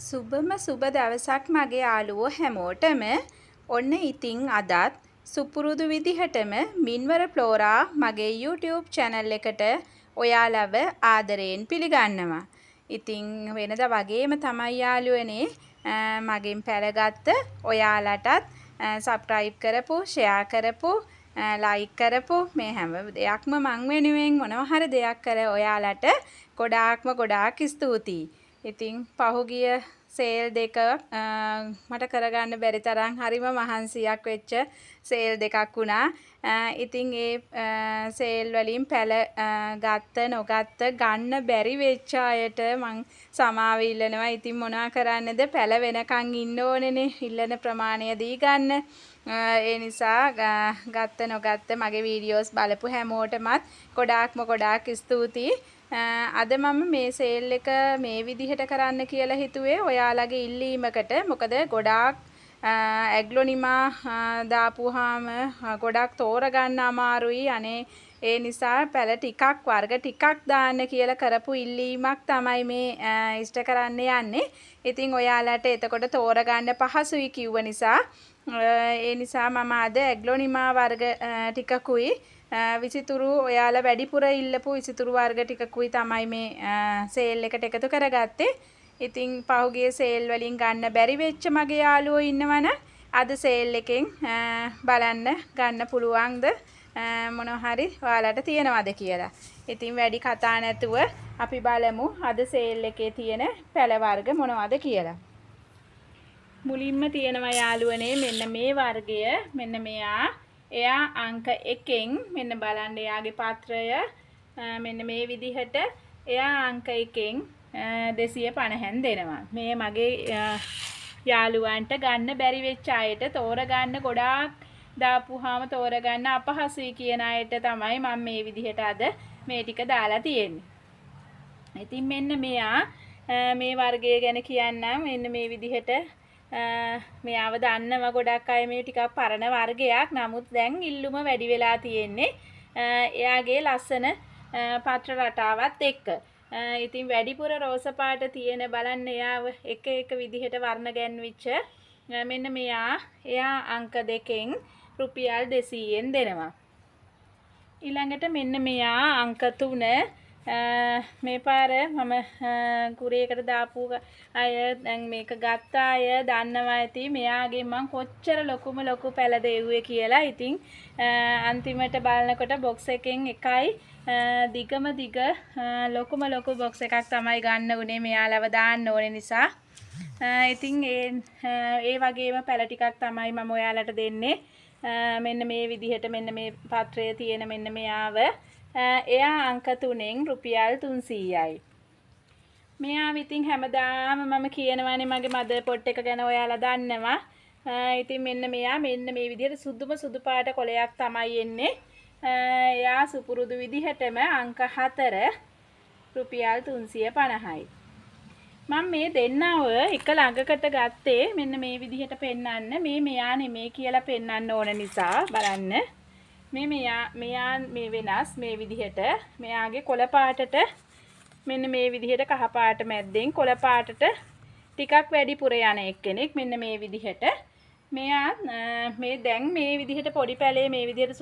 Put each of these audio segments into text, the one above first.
සුබ දවසක් මගේ යාළුවෝ හැමෝටම. ඔන්න ඉතින් අදත් සුපුරුදු විදිහටම මින්වර ෆ්ලෝරා මගේ YouTube channel එකට ඔයාලව ආදරයෙන් පිළිගන්නවා. ඉතින් වෙනදා වගේම තමයි යාළුවනේ මගෙන් පැලගත්ත ඔයාලටත් subscribe කරපු, share කරපු, like කරපු මේ හැම දෙයක්ම මං වෙනුවෙන් මොනවා හරි දෙයක් කර ඔයාලට ගොඩාක් ස්තුතියි. ඉතින් පහුගිය සේල් දෙක මට කරගන්න බැරි තරම් හරිම මහන්සියක් වෙච්ච සේල් දෙකක් වුණා. ඉතින් ඒ සේල් වලින් පැල ගත්ත නොගත්ත ගන්න බැරි වෙච්ච අයට මං සමාව ඉල්ලනවා. ඉතින් මොනවා කරන්නද පැල වෙනකන් ඉන්න ඕනේනේ. ඉල්ලන ප්‍රමාණය දී ගන්න. ඒ නිසා ගත්ත නොගත්ත මගේ වීඩියෝස් බලපු හැමෝටමත් ගොඩාක් ස්තුතියි. අද මම මේ සේල් එක මේ විදිහට කරන්න කියලා හිතුවේ ඔයාලගේ ඉල්ලීමකට. මොකද ගොඩාක් ඇග්ලොනිමා දාපුවාම ගොඩක් තෝරගන්න අමාරුයි. අනේ ඒ නිසා පැල ටිකක් වර්ග ටිකක් දාන්න කියලා කරපු ඉල්ලීමක් තමයි මේ ඉෂ්ට කරන්න යන්නේ. ඉතින් ඔයාලට එතකොට තෝරගන්න පහසුයි කිව්ව නිසා ඒ නිසා මම අද ඇග්ලොනිමා වර්ග ටිකකුයි විසිතුරු ඔයාලා වැඩිපුර ඉල්ලපු විසිතුරු වර්ග ටිකකුයි තමයි මේ සේල් එකට එකතු කරගත්තේ. ඉතින් පහුගිය සේල් වලින් ගන්න බැරි වෙච්ච මගේ යාළුවෝ ඉන්නවනම් අද සේල් එකෙන් බලන්න ගන්න පුළුවන්ද මොනවා හරි ඔයාලට තියනවද කියලා. ඉතින් වැඩි කතා නැතුව අපි බලමු අද සේල් එකේ තියෙන පැල වර්ග මොනවද කියලා. මුලින්ම තියෙනවා යාළුවනේ මෙන්න මේ වර්ගය. මෙන්න මෙයා එයා අංක 1න් මෙන්න බලන්න එයාගේ පත්‍රය මෙන්න මේ විදිහට එයා අංක 1න් 250න් දෙනවා. මේ මගේ යාළුවන්ට ගන්න බැරි වෙච්ච අයට තෝරගන්න ගොඩාක් දාපුවාම තෝරගන්න අපහසුයි කියන අයට තමයි මම මේ විදිහට අද මේ ටික දාලා තියෙන්නේ. ඉතින් මෙන්න මෙයා මේ වර්ගය ගැන කියන්නම්. මෙන්න මේ විදිහට මෙයාව දන්නවා ගොඩක් අය. මේ ටිකක් පරණ වර්ගයක්. නමුත් දැන් ඉල්ලුම වැඩි වෙලා තියෙන්නේ එයාගේ ලස්සන පත්‍ර රටාවත් එක්ක. ඉතින් වැඩිපුර රෝස පාට තියෙන බලන්න එයාව එක විදිහට වර්ණ ගැන්විච්ච මෙන්න මෙයා එයා අංක 2න් රුපියල් 200න් දෙනවා. ඊළඟට මෙන්න මෙයා අංක 3 මේ පාර මම කුරේකට දාපු අය දැන් මේක ගත්ත අය දන්නවා ඇති මෙයාගෙන් මම කොච්චර ලොකු පැල දෙව්වේ කියලා. ඉතින් අන්තිමට බලනකොට බොක්ස් එකෙන් එකයි දිගම දිග ලොකු බොක්ස් එකක් තමයි ගන්න උනේ මෙයාලව දාන්න ඕනේ නිසා. ඉතින් ඒ වගේම පැල ටිකක් තමයි මම ඔයාලට දෙන්නේ. මෙන්න මේ විදිහට මෙන්න මේ පත්‍රයේ තියෙන මෙන්න මෙයාව එයා අංක 3න් රුපියල් 300යි. මෙයා ඉතින් හැමදාම මම කියනවානේ මගේ මදර් පොට් එක ගැන ඔයාලා දන්නවා. ඉතින් මෙන්න මෙයා මෙන්න මේ විදිහට සුදු පාට කොලයක් තමයි එන්නේ. එයා සුපුරුදු විදිහටම අංක 4 රුපියල් 350යි. මම මේ දෙන්නව එක ළඟකට ගත්තේ මෙන්න මේ විදිහට පෙන්වන්න. මෙයා නෙමේ කියලා පෙන්වන්න ඕන නිසා බලන්න. මෙයා මේ වෙනස් මේ විදිහට මෙයාගේ කොළ පාටට මෙන්න මේ විදිහට කහ පාට මැද්දෙන් කොළ පාටට ටිකක් වැඩිපුර යන එක්කෙනෙක්. මෙන්න මේ විදිහට මෙයා මේ දැන් මේ විදිහට පොඩි පැලේ මේ විදිහට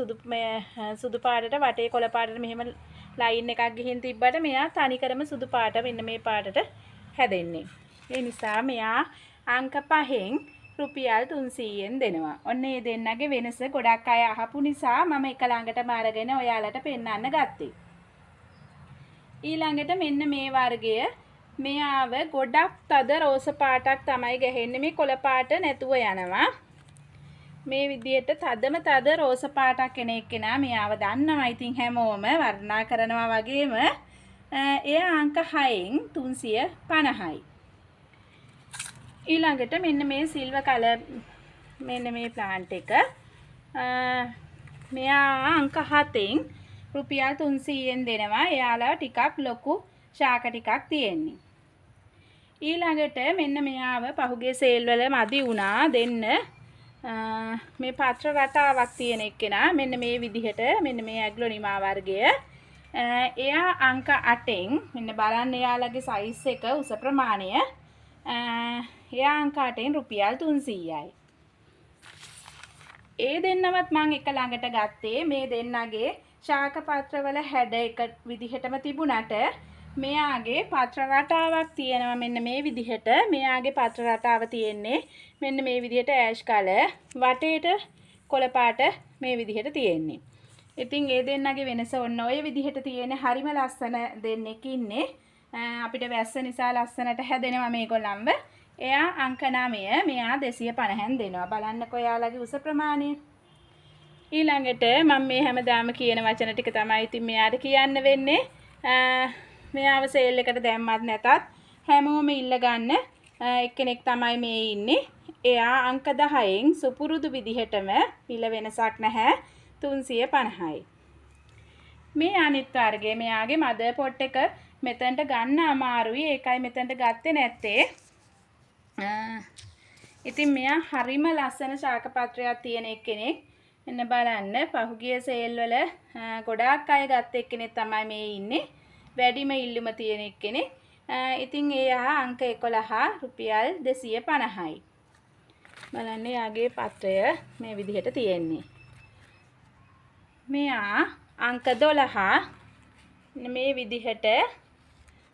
සුදු පාටට වටේ කොළ පාටට මෙහෙම ලයින් එකක් ගිහින් තිබ්බට මෙයා තනිකරම සුදු පාට මෙන්න මේ පාටට හැදෙන්නේ. ඒ නිසා මෙයා අංක 5න් රුපියල් 300න් දෙනවා. ඔන්න මේ දෙන්නගේ වෙනස ගොඩක් අය අහපු නිසා මම එක ළඟටම අරගෙන ඔයාලට පෙන්වන්න ගත්තේ. ඊළඟට මෙන්න මේ වර්ගය මෙයාව ගොඩක් තද රෝස පාටක් තමයි ගහන්නේ. මේ කොළ පාට නැතුව යනවා. මේ විදිහට තද රෝස පාටක් කෙනා මෙයාව දන්නවා. ඉතින් හැමෝම වර්ණනා කරනවා වගේම එයා අංක 6න් 350යි. ඊළඟට මෙන්න මේ සිල්වර් කලර් මෙන්න මේ ප්ලාන්ට් එක මෙයා අංක 7න් රුපියල් 300න් දෙනවා. එයාලා ටිකක් ලොකු ශාක ටිකක් තියෙන්නේ. ඊළඟට මෙන්න මෙයාව පහුගිය සේල් වල මදි වුණා දෙන්න මේ පත්‍ර රටාවක් තියෙන එක්කෙනා මෙන්න මේ විදිහට මෙන්න මේ ඇග්ලොනිමා වර්ගය එයා අංක 8න් මෙන්න බලන්න එයාලගේ සයිස් එක උස ප්‍රමාණය එයා අංක 8න් රුපියල් 300යි. ඒ දෙන්නවත් මම එක ළඟට ගත්තේ මේ දෙන්නගේ ශාක පත්‍රවල හැඩ එක විදිහටම තිබුණට මෙයාගේ පත්‍ර රටාවක් තියෙනවා මෙන්න මේ විදිහට. මෙයාගේ පත්‍ර රටාව තියෙන්නේ මෙන්න මේ විදිහට ඇෂ් කලර් වටේට කොළ පාට මේ විදිහට තියෙන්නේ. ඉතින් ඒ දෙන්නගේ වෙනස ඔන්න ඔය විදිහට තියෙන හරිම ලස්සන දෙන්නෙක් ඉන්නේ. අපිට වැස්ස නිසා ලස්සනට හැදෙනවා මේගොල්ලන්ව. එයා අංක 9, මෙයා 250න් දෙනවා. බලන්නකෝ යාළගේ උස ප්‍රමාණය. ඊළඟට මම මේ හැමදාම කියන වචන ටික තමයි ඉතින් මෙයාට කියන්න වෙන්නේ. මෙයාව සේල් එකට දැම්මත් නැතත් හැමෝම ඉල්ල ගන්න එක්කෙනෙක් තමයි මේ ඉන්නේ. එයා අංක 10න් සුපුරුදු විදිහටම පිළ වෙනසක් නැහැ 350යි. මේ අනිත් වර්ගයේ මෙයාගේ මදර් පොට් එක මෙතනට ගන්න අමාරුයි. ඒකයි මෙතනට ගත්තේ නැත්තේ. ඉතින් මෙයා හරිම ලස්සන ශාක පත්‍රයක් තියෙන එක්කෙනෙක්. එන්න බලන්න පහුගිය සේල් වල ගොඩාක් අය ගත්ත එක්කෙනෙක් තමයි මේ ඉන්නේ. වැඩිම ඉල්ලුම තියෙන එක්කෙනෙක්. ඉතින් එයා අංක 11 රුපියල් 250යි. බලන්න යාගේ පත්‍රය මේ විදිහට තියෙන්නේ. මෙයා අංක 12 මේ විදිහට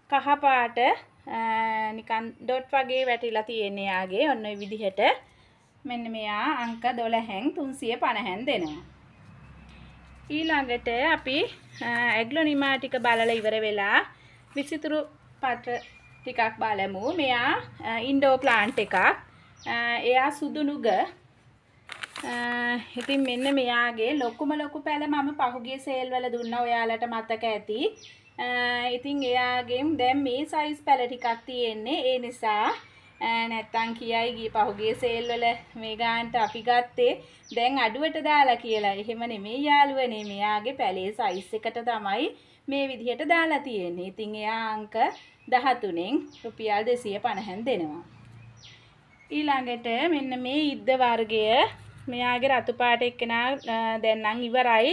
කහ පාට නිකන් ඩොට් වගේ වැටිලා තියෙන්නේ යාගේ ඔන්න ඔය විදිහට. මෙන්න මෙයා අංක 12න් 350න් දෙනවා. ඊළඟට අපි ඇග්ලොනිමා ටික බලලා ඉවර වෙලා විසිතුරු පත්‍ර ටිකක් බලමු. මෙයා ඉන්ඩෝ ප්ලාන්ට් එකක්. එයා සුදු නුග. ඉතින් මෙන්න මෙයාගේ ලොකුම ලොකු පැල මම පහුගිය සේල් වල දුන්නා ඔයාලට මතක ඇති. ඉතින් එයාගෙන් දැන් මේ සයිස් පැල ටිකක් තියෙන්නේ. ඒ නිසා නැත්තම් කියයි ගිය පහුගිය සේල් වල මේ ගානට අපි ගත්තේ දැන් අඩුවට දාලා කියලා. එහෙම නෙමෙයි යාළුවනේ. මෙයාගේ පැලේ සයිස් එකට තමයි මේ විදිහට දාලා තියෙන්නේ. ඉතින් එයා අංක 13න් රුපියල් 250න් දෙනවා. ඊළඟට මෙන්න මේ ඉද්ද වර්ගය මෙයාගේ රතු පාට එක්කෙනා දැන් නම් ඉවරයි.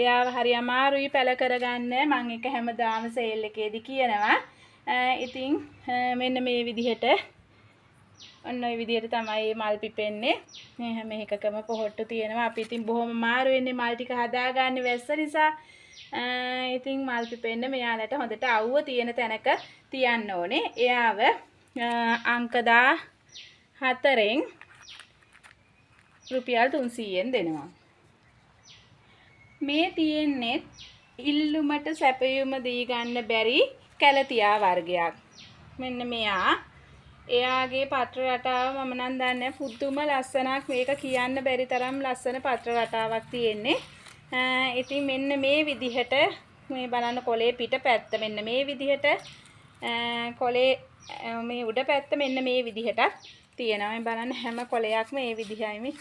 එයාව හරි අමාරුයි පැල කරගන්න. මම එක හැමදාම සේල් එකේදී කියනවා. ඉතින් මෙන්න මේ විදිහට ඔන්න ඔය විදිහට තමයි මල් පිපෙන්නේ. මේ හැම එකකම පොහොට්ටු තියෙනවා. අපි ඉතින් බොහොම මාරු වෙන්නේ මල් ටික හදාගන්න වැස්ස නිසා. ඉතින් මල් පිපෙන්න මෙයාලට හොඳට අවුව තියෙන තැනක තියන්න ඕනේ. එයාව අංක 14න් රුපියල් 300න් දෙනවා. මේ තියෙන්නේ ඉල්ලුමට සැපයුම දී ගන්න බැරි කැලතියා වර්ගයක්. මෙන්න මෙයා. එයාගේ පත්‍ර රටාව මම නම් දන්නේ පුදුම ලස්සනක්. මේක කියන්න බැරි තරම් ලස්සන පත්‍ර රටාවක් තියෙන්නේ. ඉතින් මෙන්න මේ විදිහට මේ බලන්න කොලේ පිට පැත්ත මෙන්න මේ විදිහට කොලේ මේ උඩ පැත්ත මෙන්න මේ විදිහට තියෙනවා. මේ බලන්න හැම කොලයක්ම මේ විදිහයි මේ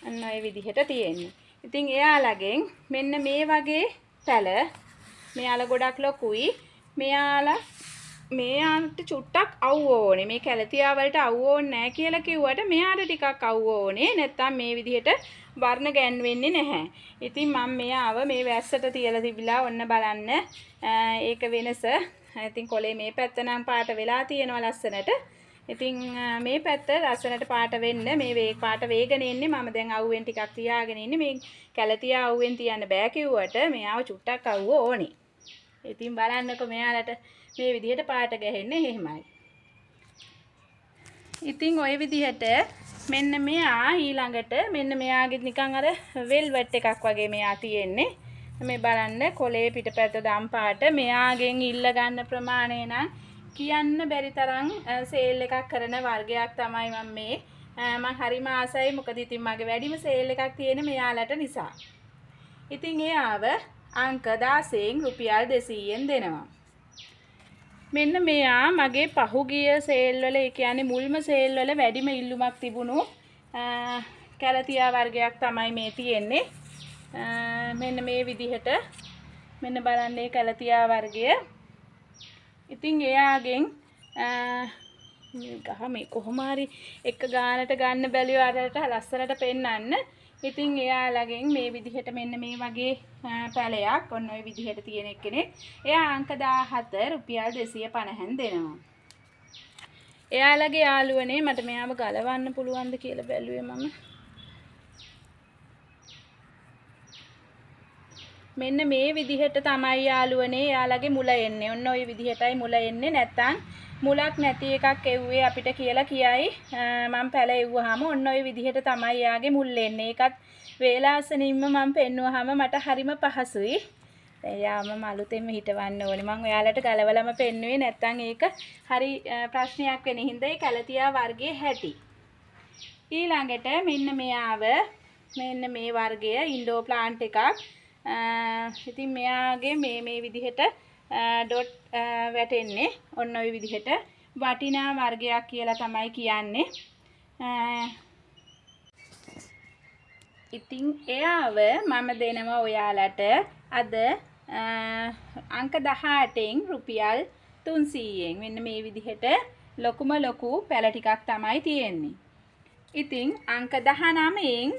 අන්න ඔය විදිහට තියෙන්නේ. ඉතින් එයාලගෙන් මෙන්න මේ වගේ පැල මෙයාලා ගොඩක් ලොකුයි. මෙයාට චුට්ටක් අවුව ඕනේ. මේ කැලතියා වලට අවුව ඕනේ නැහැ කියලා කිව්වට මෙයාට ටිකක් අවුව ඕනේ. නැත්තම් මේ විදිහට වර්ණ ගැන්වෙන්නේ නැහැ. ඉතින් මම මෙයාව මේ වැස්සට තියලා තිබිලා ඔන්න බලන්න. ඒක වෙනස. ඉතින් කොලේ මේ පැත්ත නම් පාට වෙලා තියෙනවා ලස්සනට. ඉතින් මේ පැත්ත ලස්සනට පාට වෙන්න මේ පාට වේගන ඉන්නේ. මම දැන් අවුවෙන් ටිකක් තියාගෙන ඉන්නේ. මේ කැලතියා අවුවෙන් තියන්න බෑ කිව්වට මෙයාව චුට්ටක් අවුව ඕනේ. ඉතින් බලන්නකෝ මෙයාලට මේ විදිහට පාට ගැහෙන්නේ එහෙමයි. ඉතින් ওই විදිහට මෙන්න මෙයා ඊළඟට මෙන්න මෙයාගේ නිකන් අර වෙල්වෙට් එකක් වගේ මෙයා තියෙන්නේ. මේ බලන්න කොලේ පිටපැත්ත දම් පාට. මෙයාගෙන් ඉල්ල ගන්න ප්‍රමාණය නම් කියන්න බැරි තරම් සේල් එකක් කරන වර්ගයක් තමයි මම මේ. මම හරිම ආසයි. මොකද ඉතින් මගේ වැඩිම සේල් එකක් තියෙන මෙයාලට නිසා. ඉතින් එයාව අංක 16න් රුපියල් 200න් දෙනවා. මෙන්න මෙයා මගේ පහුගිය සේල් වල ඒ කියන්නේ මුල්ම සේල් වල වැඩිම ඉල්ලුමක් තිබුණු කැලතියා වර්ගයක් තමයි මේ තියෙන්නේ. මෙන්න මේ විදිහට මෙන්න බලන්න මේ කැලතියා වර්ගය. ඉතින් එයාගෙන් මේ කොහොම හරි එක ගානට ගන්න බැලියවරට ලස්සනට පෙන්නන්න. ඉතින් එයාලගෙන් මේ විදිහට මෙන්න මේ වගේ පැලයක් ඔන්න ඔය විදිහට තියෙන එක්කෙනෙක්. එයා අංක 17 රුපියල් 250න් දෙනවා. එයාලගේ යාළුවනේ මට මෙයාව ගලවන්න පුළුවන්ද කියලා බැලුවේ මම. මෙන්න මේ විදිහට තමයි යාළුවනේ එයාලගේ මුල එන්නේ. ඔන්න ඔය විදිහටයි මුල එන්නේ. නැත්තම් මුලක් නැති එකක් එව්වේ අපිට කියලා කියයි. මම පැල එව්වහම ඔන්න ඔය විදිහට තමයි යාගේ මුල් එන්නේ. ඒකත් වේලාසනින්ම මම පෙන්නුවාම මට හරිම පහසුයි. යාම මලුතෙන්ම හිටවන්න ඕනේ. මම ඔයාලට ගලවලම පෙන්නුවේ නැත්තම් ඒක හරි ප්‍රශ්නයක් වෙන හින්දා ඒ කැලතියා වර්ගයේ හැටි. ඊළඟට මෙන්න මෙයාව මෙන්න මේ වර්ගය ඉන්ඩෝ ප්ලාන්ට් එකක්. ඉතින් මෙයාගේ මේ විදිහට ඩොට් වැටෙන්නේ. ඔන්න ඔය විදිහට වටිනා වර්ගයක් කියලා තමයි කියන්නේ. ඉතින් එයාව මම දෙනවා ඔයාලට අද අංක 18න් රුපියල් 300න්. මෙන්න මේ විදිහට ලොකුම ලොකු පැල ටිකක් තමයි තියෙන්නේ. ඉතින් අංක 19න්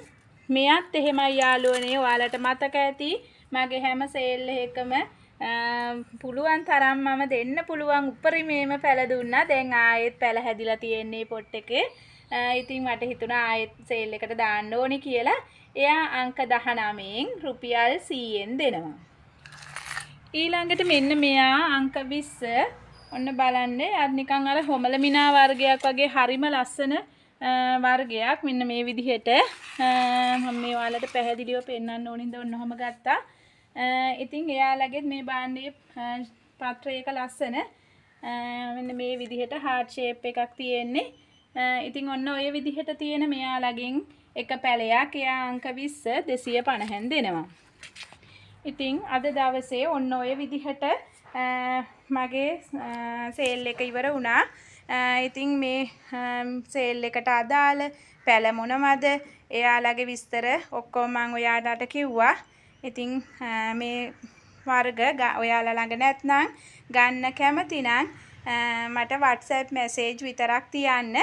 මෙයත් එහෙමයි යාළුවනේ. ඔයාලට මතක ඇති මගේ හැම සේල් එකකම පුළුවන් තරම් මම දෙන්න පුළුවන් උපරිමේම පැල දුන්නා. දැන් ආයෙත් පැල හැදිලා තියෙන්නේ පොට් එකේ. ඉතින් මට හිතුණා ආයෙත් සේල් එකට දාන්න ඕනේ කියලා. එයා අංක 19න් රුපියල් 100න් දෙනවා. ඊළඟට මෙන්න මෙයා අංක 20 ඔන්න බලන්න. අර නිකන් අර හොමල මිනා වර්ගයක් වගේ හරිම ලස්සන වර්ගයක්. මෙන්න මේ විදිහට මම මේ ඔයාලට පැහැදිලිව පෙන්වන්න ඕනින්ද ඔන්නෝම ගත්තා. ඉතින් එයාලගෙත් මේ බාණ්ඩයේ පත්‍රයක ලස්සන මෙන්න මේ විදිහට හાર્ට් ෂේප් එකක් තියෙන්නේ. ඉතින් ඔන්න ඔය විදිහට තියෙන මෙයාලගෙන් එක පැලයක් එයා අංක 20 250න් දෙනවා. ඉතින් අද දවසේ ඔන්න ඔය විදිහට මගේ සේල් එක ඉවර වුණා. ඉතින් මේ සේල් එකට අදාළ පැල මොනවද? එයාලගේ විස්තර ඔක්කොම මම ඔයාලට කිව්වා. ඉතින් මේ වර්ග ඔයාලා ළඟ නැත්නම් ගන්න කැමති නම් මට WhatsApp message විතරක් තියන්න.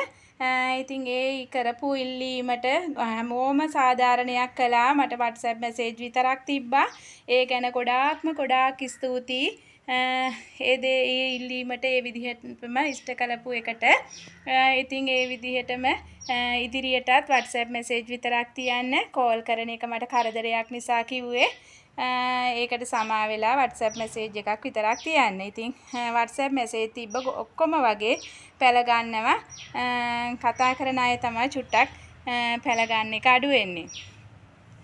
ඉතින් ඒ කරපු ඉල්ලීමට හැමෝම සාධාරණයක් කළා. මට WhatsApp message විතරක් තිබ්බා. ඒ ගැන ගොඩාක් ස්තුතියි. ඒ ඉල්ලීමට ඒ විදිහටම ඉෂ්ට කළපු එකට. ඉතින් ඒ විදිහටම ඉදිරියටත් WhatsApp message විතරක් තියන්න. කෝල් කරන එක මට කරදරයක් නිසා කිව්වේ. ඒකට සමා වෙලා WhatsApp message එකක් විතරක් තියන්න. ඉතින් WhatsApp message තිබ්බ ඔක්කොම වගේ පැල ගන්නවා. කතා කරන අය තමයි චුට්ටක් පැල ගන්න එක අඩු වෙන්නේ.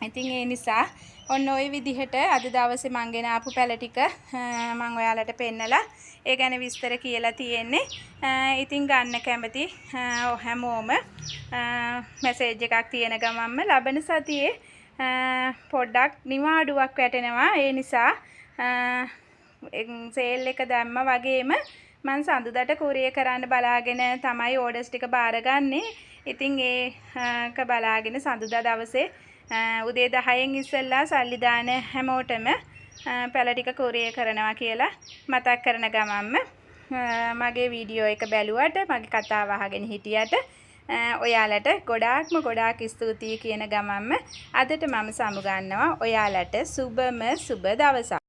ඉතින් ඒ නිසා ඔන්න ඔය විදිහට අද දවසේ මං ගෙන ආපු පැල ටික මං ඔයාලට පෙන්නලා ඒ ගැන විස්තර කියලා තියෙන්නේ. ඉතින් ගන්න කැමති හැමෝම මැසේජ් එකක් තියෙන ගමන්ම ලබන සතියේ පොඩ්ඩක් නිවාඩුවක් වැටෙනවා. ඒ නිසා සේල් එක දැම්ම වගේම මං සඳුදාට කුරියර් කරන්න බලාගෙන තමයි ඕඩර්ස් ටික බාරගන්නේ. ඉතින් ඒක බලාගෙන සඳුදා දවසේ උදේ 10න් ඉස්සෙල්ලා සල්ලි දාන හැමෝටම පැල ටික කුරියර් කරනවා කියලා මතක් කරන ගමන්ම මගේ වීඩියෝ එක බැලුවට මගේ කතාව අහගෙන හිටියට ඔයාලට ගොඩාක් ස්තුතියි කියන ගමන්ම අදට මම සමු ගන්නවා. ඔයාලට සුබම සුබ දවසක්.